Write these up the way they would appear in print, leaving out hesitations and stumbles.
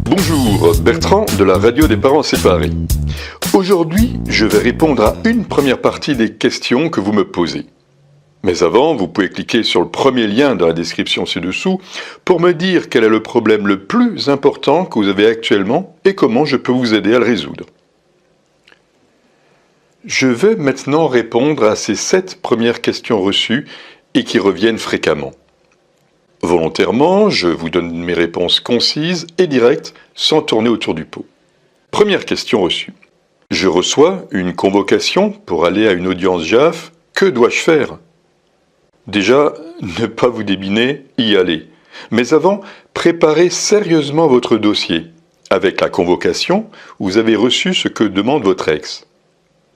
Bonjour, Bertrand de la radio des parents séparés. Aujourd'hui, je vais répondre à une première partie des questions que vous me posez. Mais avant, vous pouvez cliquer sur le premier lien dans la description ci-dessous pour me dire quel est le problème le plus important que vous avez actuellement et comment je peux vous aider à le résoudre. Je vais maintenant répondre à ces 7 premières questions reçues et qui reviennent fréquemment. Volontairement, je vous donne mes réponses concises et directes sans tourner autour du pot. Première question reçue. Je reçois une convocation pour aller à une audience JAF. Que dois-je faire ? Déjà, ne pas vous débiner, y aller. Mais avant, préparez sérieusement votre dossier. Avec la convocation, vous avez reçu ce que demande votre ex.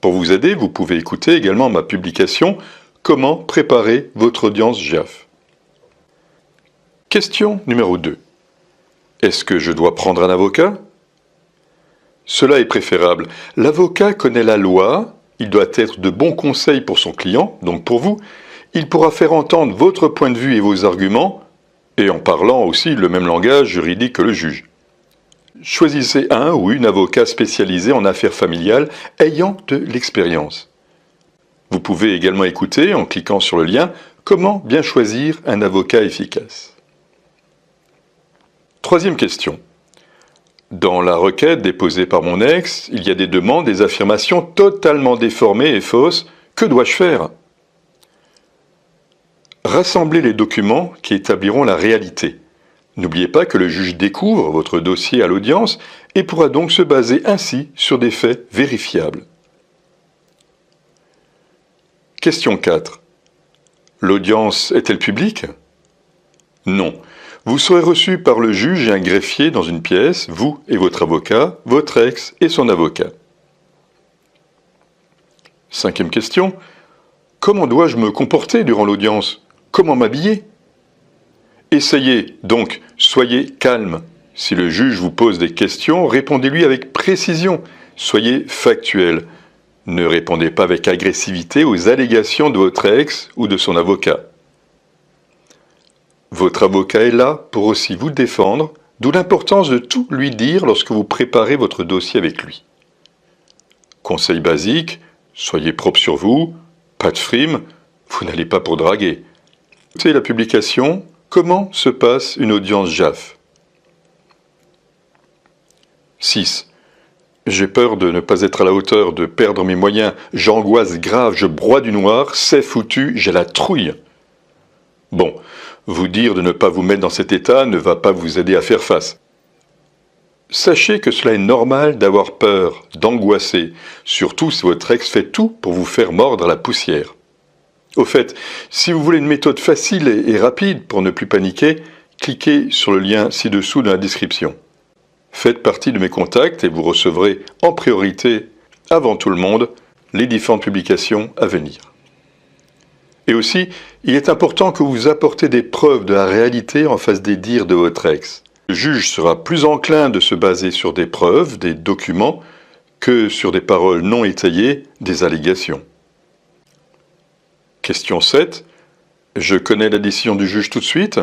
Pour vous aider, vous pouvez écouter également ma publication « Comment préparer votre audience JAF ». Question numéro 2. Est-ce que je dois prendre un avocat ? Cela est préférable. L'avocat connaît la loi, il doit être de bons conseils pour son client, donc pour vous. Il pourra faire entendre votre point de vue et vos arguments, et en parlant aussi le même langage juridique que le juge. Choisissez un ou une avocat spécialisée en affaires familiales ayant de l'expérience. Vous pouvez également écouter, en cliquant sur le lien, comment bien choisir un avocat efficace. Troisième question. Dans la requête déposée par mon ex, il y a des demandes, des affirmations totalement déformées et fausses. Que dois-je faire ? Rassemblez les documents qui établiront la réalité. N'oubliez pas que le juge découvre votre dossier à l'audience et pourra donc se baser ainsi sur des faits vérifiables. Question 4. L'audience est-elle publique ? Non. Vous serez reçu par le juge et un greffier dans une pièce, vous et votre avocat, votre ex et son avocat. Cinquième question. Comment dois-je me comporter durant l'audience ? Comment m'habiller ? Essayez, donc, soyez calme. Si le juge vous pose des questions, répondez-lui avec précision. Soyez factuel. Ne répondez pas avec agressivité aux allégations de votre ex ou de son avocat. Votre avocat est là pour aussi vous défendre, d'où l'importance de tout lui dire lorsque vous préparez votre dossier avec lui. Conseil basique, soyez propre sur vous, pas de frime, vous n'allez pas pour draguer. C'est la publication « Comment se passe une audience JAF ?» 6. J'ai peur de ne pas être à la hauteur, de perdre mes moyens, j'angoisse grave, je broie du noir, c'est foutu, j'ai la trouille. Bon, vous dire de ne pas vous mettre dans cet état ne va pas vous aider à faire face. Sachez que cela est normal d'avoir peur, d'angoisser, surtout si votre ex fait tout pour vous faire mordre la poussière. Au fait, si vous voulez une méthode facile et rapide pour ne plus paniquer, cliquez sur le lien ci-dessous dans la description. Faites partie de mes contacts et vous recevrez en priorité, avant tout le monde, les différentes publications à venir. Et aussi, il est important que vous apportez des preuves de la réalité en face des dires de votre ex. Le juge sera plus enclin de se baser sur des preuves, des documents, que sur des paroles non étayées, des allégations. Question 7. Je connais la décision du juge tout de suite ?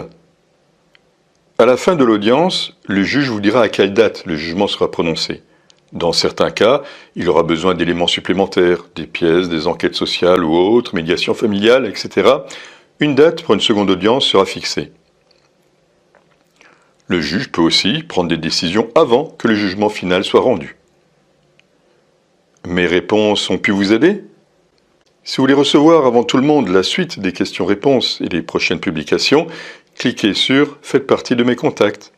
À la fin de l'audience, le juge vous dira à quelle date le jugement sera prononcé. Dans certains cas, il aura besoin d'éléments supplémentaires, des pièces, des enquêtes sociales ou autres, médiation familiale, etc. Une date pour une seconde audience sera fixée. Le juge peut aussi prendre des décisions avant que le jugement final soit rendu. Mes réponses ont pu vous aider ? Si vous voulez recevoir avant tout le monde la suite des questions-réponses et les prochaines publications, cliquez sur « Faites partie de mes contacts ».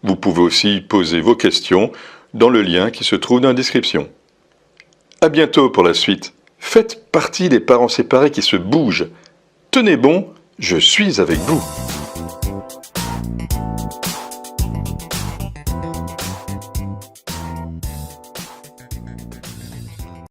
Vous pouvez aussi poser vos questions dans le lien qui se trouve dans la description. À bientôt pour la suite. Faites partie des parents séparés qui se bougent. Tenez bon, je suis avec vous.